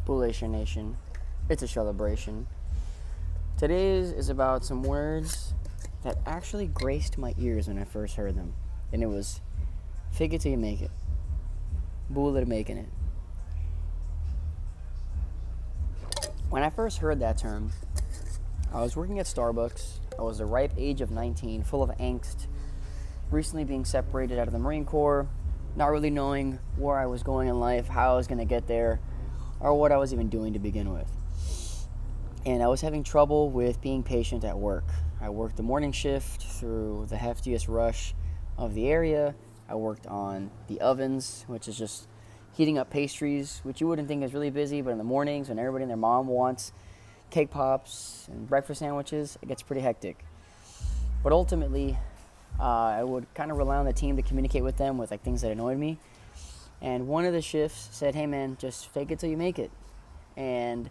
Bullish Nation. It's a celebration. Today's is about some words that actually graced my ears when I first heard them. And it was fake it till you make it. Bull making it. When I first heard that term, I was working at Starbucks. I was the ripe age of 19, full of angst, recently being separated out of the Marine Corps, not really knowing where I was going in life, how I was going to get there, or what I was even doing to begin with. And I was having trouble with being patient at work. I worked the morning shift through the heftiest rush of the area. I worked on the ovens, which is just heating up pastries, which you wouldn't think is really busy, but in the mornings when everybody and their mom wants cake pops and breakfast sandwiches, it gets pretty hectic. But ultimately, I would kind of rely on the team to communicate with them with like things that annoyed me. And one of the shifts said, "Hey man, just fake it till you make it." And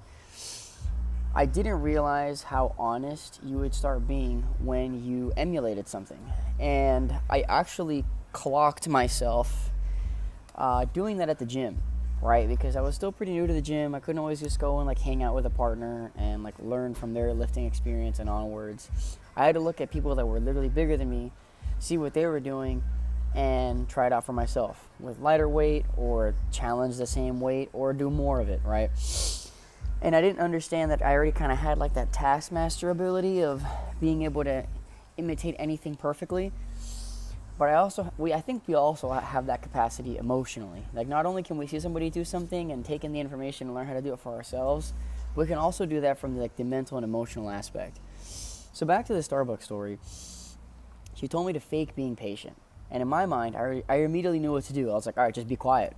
I didn't realize how honest you would start being when you emulated something. And I actually clocked myself doing that at the gym, right? Because I was still pretty new to the gym. I couldn't always just go and like hang out with a partner and like learn from their lifting experience and onwards. I had to look at people that were literally bigger than me, see what they were doing, and try it out for myself with lighter weight or challenge the same weight or do more of it, right? And I didn't understand that I already kind of had like that taskmaster ability of being able to imitate anything perfectly. But I think we also have that capacity emotionally. Like not only can we see somebody do something and take in the information and learn how to do it for ourselves, we can also do that from the mental and emotional aspect. So back to the Starbucks story. She told me to fake being patient. And in my mind, I immediately knew what to do. I was like, all right, just be quiet.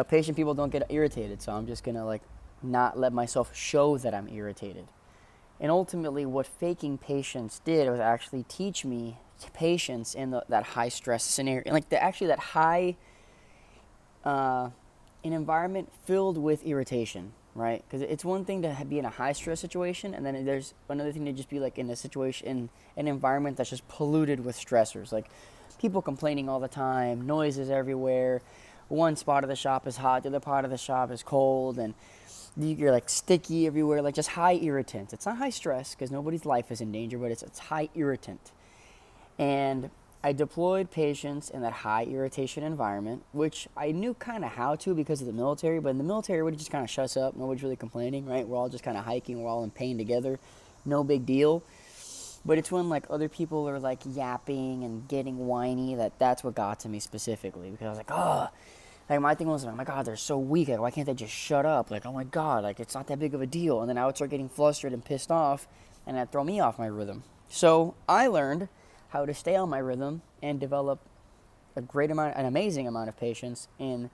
Patient people don't get irritated, so I'm just going to like not let myself show that I'm irritated. And ultimately, what faking patience did was actually teach me patience in that high stress scenario, like that high, an environment filled with irritation, right? Because it's one thing to be in a high stress situation, and then there's another thing to just be like in a situation, in an environment that's just polluted with stressors, like people complaining all the time, noises everywhere. One spot of the shop is hot, the other part of the shop is cold, and you're like sticky everywhere, like just high irritant. It's not high stress because nobody's life is in danger, but it's high irritant. And I deployed patience in that high irritation environment, which I knew kind of how to because of the military, but in the military, everybody just kind of shuts up. Nobody's really complaining, right? We're all just kind of hiking. We're all in pain together. No big deal. But it's when like other people are like yapping and getting whiny that's what got to me specifically, because I was like, oh, like my thing was, oh my God, they're so weak. Like, why can't they just shut up? Like, oh my God, like it's not that big of a deal. And then I would start getting flustered and pissed off, and that'd throw me off my rhythm. So I learned how to stay on my rhythm and develop an amazing amount of patience in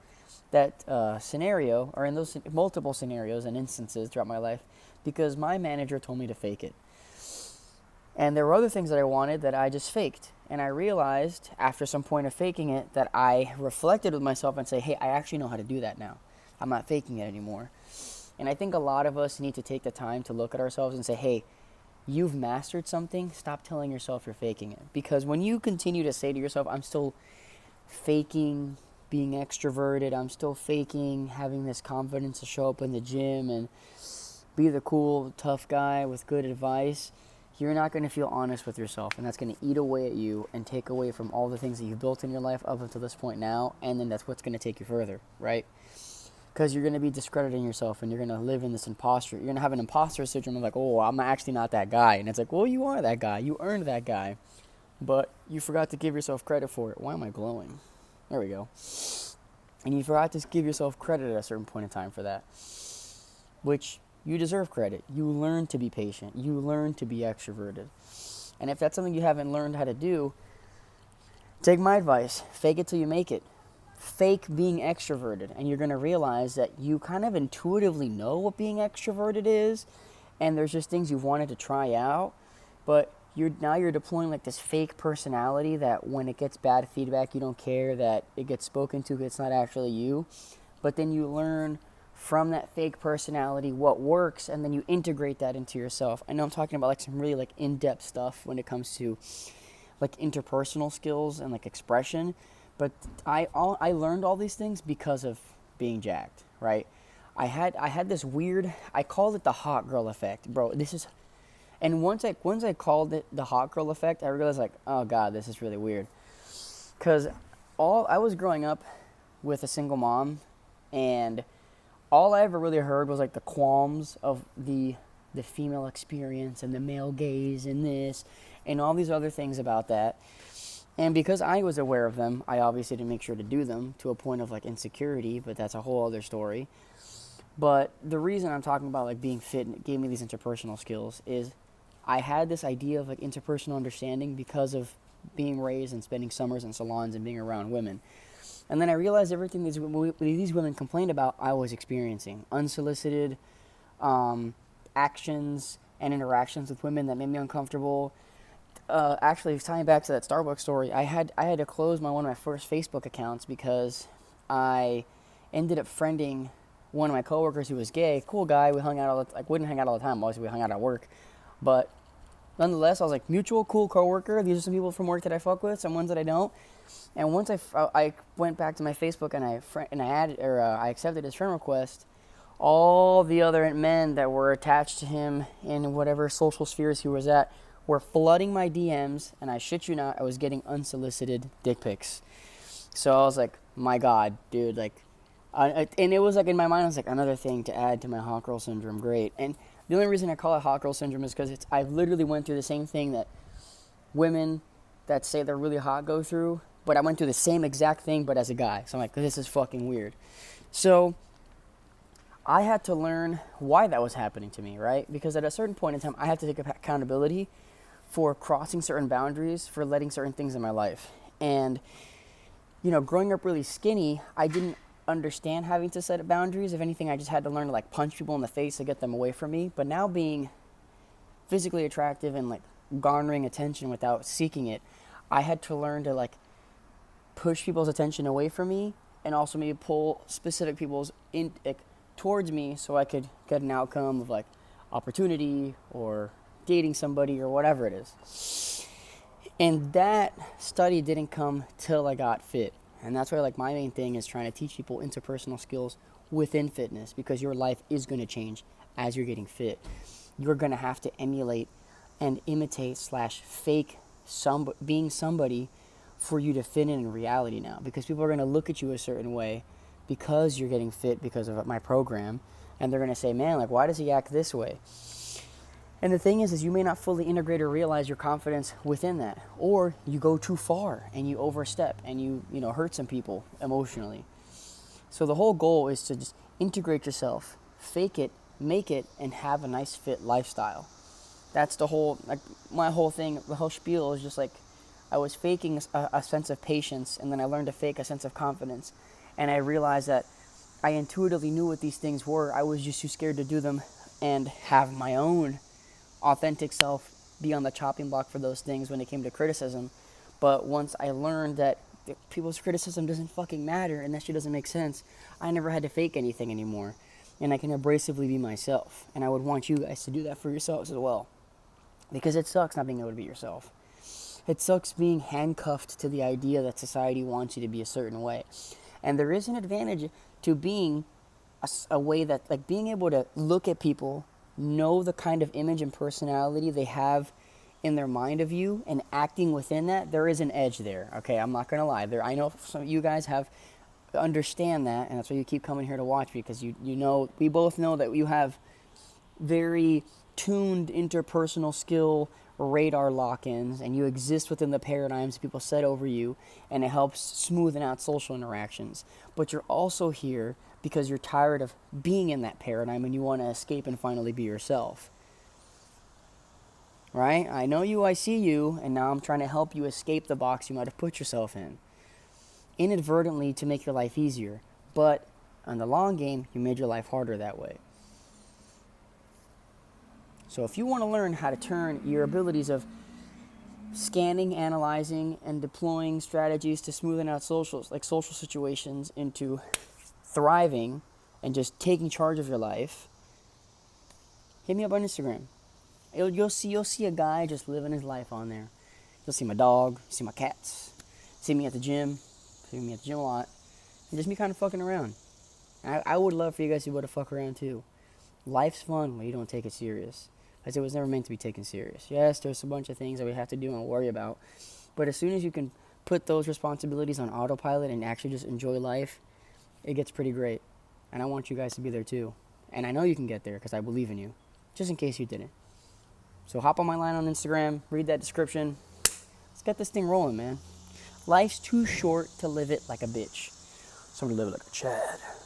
that scenario, or in those multiple scenarios and instances throughout my life, because my manager told me to fake it. And there were other things that I wanted that I just faked. And I realized after some point of faking it that I reflected with myself and say, hey, I actually know how to do that now. I'm not faking it anymore. And I think a lot of us need to take the time to look at ourselves and say, hey, you've mastered something. Stop telling yourself you're faking it. Because when you continue to say to yourself, I'm still faking being extroverted, I'm still faking having this confidence to show up in the gym and be the cool, tough guy with good advice, you're not going to feel honest with yourself, and that's going to eat away at you and take away from all the things that you've built in your life up until this point now, and then that's what's going to take you further, right? Because you're going to be discrediting yourself, and you're going to live in this imposter. You're going to have an imposter syndrome of like, oh, I'm actually not that guy. And it's like, well, you are that guy. You earned that guy. But you forgot to give yourself credit for it. Why am I glowing? There we go. And you forgot to give yourself credit at a certain point in time for that, which you deserve credit. You learn to be patient. You learn to be extroverted. And if that's something you haven't learned how to do, take my advice. Fake it till you make it. Fake being extroverted. And you're going to realize that you kind of intuitively know what being extroverted is. And there's just things you've wanted to try out. But you're deploying like this fake personality that when it gets bad feedback, you don't care that it gets spoken to. It's not actually you. But then you learn from that fake personality what works, and then you integrate that into yourself. I know I'm talking about like some really like in-depth stuff when it comes to like interpersonal skills and like expression, but I learned all these things because of being jacked, right? I had this weird, I called it the hot girl effect, bro. This is, and once I called it the hot girl effect, I realized like, oh god, this is really weird, because all I was growing up with a single mom, and all I ever really heard was like the qualms of the female experience and the male gaze and this and all these other things about that. And because I was aware of them, I obviously didn't make sure to do them to a point of like insecurity, but that's a whole other story. But the reason I'm talking about like being fit and it gave me these interpersonal skills is I had this idea of like interpersonal understanding because of being raised and spending summers in salons and being around women. And then I realized everything these women complained about, I was experiencing. Unsolicited actions and interactions with women that made me uncomfortable. Actually, tying back to that Starbucks story, I had to close one of my first Facebook accounts because I ended up friending one of my coworkers who was gay. Cool guy. We hung out wouldn't hang out all the time. Obviously, we hung out at work, but nonetheless, I was like, mutual cool coworker. These are some people from work that I fuck with, some ones that I don't. And once I went back to my Facebook and I accepted his friend request, all the other men that were attached to him in whatever social spheres he was at were flooding my DMs, and I shit you not, I was getting unsolicited dick pics. So I was like, my God, dude, like, and it was like in my mind, I was like, another thing to add to my hot girl syndrome, great. And the only reason I call it hot girl syndrome is because I literally went through the same thing that women that say they're really hot go through, but I went through the same exact thing, but as a guy. So I'm like, this is fucking weird. So I had to learn why that was happening to me, right? Because at a certain point in time, I had to take accountability for crossing certain boundaries, for letting certain things in my life. And, growing up really skinny, I didn't understand having to set boundaries. If anything, I just had to learn to like punch people in the face to get them away from me. But now being physically attractive and like garnering attention without seeking it, I had to learn to like push people's attention away from me and also maybe pull specific people's towards me so I could get an outcome of like opportunity or dating somebody or whatever it is. And that study didn't come till I got fit. And that's why like my main thing is trying to teach people interpersonal skills within fitness, because your life is going to change as you're getting fit. You're going to have to emulate and imitate / fake being somebody for you to fit in reality now, because people are going to look at you a certain way because you're getting fit because of my program, and they're going to say, man, like, why does he act this way? And the thing is you may not fully integrate or realize your confidence within that, or you go too far and you overstep and you hurt some people emotionally. So the whole goal is to just integrate yourself, fake it, make it, and have a nice fit lifestyle. That's the whole, like, my whole thing, the whole spiel is just like, I was faking a sense of patience, and then I learned to fake a sense of confidence. And I realized that I intuitively knew what these things were. I was just too scared to do them and have my own authentic self be on the chopping block for those things when it came to criticism. But once I learned that people's criticism doesn't fucking matter and that shit doesn't make sense, I never had to fake anything anymore. And I can abrasively be myself. And I would want you guys to do that for yourselves as well. Because it sucks not being able to be yourself. It sucks being handcuffed to the idea that society wants you to be a certain way. And there is an advantage to being a way that, like, being able to look at people, know the kind of image and personality they have in their mind of you, and acting within that. There is an edge there, okay? I'm not going to lie. I know some of you guys understand that, and that's why you keep coming here to watch me, because we both know that you have very tuned interpersonal skill radar lock-ins, and you exist within the paradigms people set over you, and it helps smoothen out social interactions. But you're also here because you're tired of being in that paradigm and you want to escape and finally be yourself. Right? I know you, I see you, and now I'm trying to help you escape the box you might have put yourself in, inadvertently, to make your life easier. But on the long game, you made your life harder that way. So if you want to learn how to turn your abilities of scanning, analyzing, and deploying strategies to smoothen out social situations into thriving and just taking charge of your life, hit me up on Instagram. You'll see a guy just living his life on there. You'll see my dog, see my cats, see me at the gym a lot, and just me kind of fucking around. I would love for you guys to be able to fuck around too. Life's fun when you don't take it serious. As it was never meant to be taken serious. Yes, there's a bunch of things that we have to do and worry about. But as soon as you can put those responsibilities on autopilot and actually just enjoy life, it gets pretty great. And I want you guys to be there too. And I know you can get there because I believe in you. Just in case you didn't. So hop on my line on Instagram, read that description. Let's get this thing rolling, man. Life's too short to live it like a bitch. So I'm gonna live it like a Chad.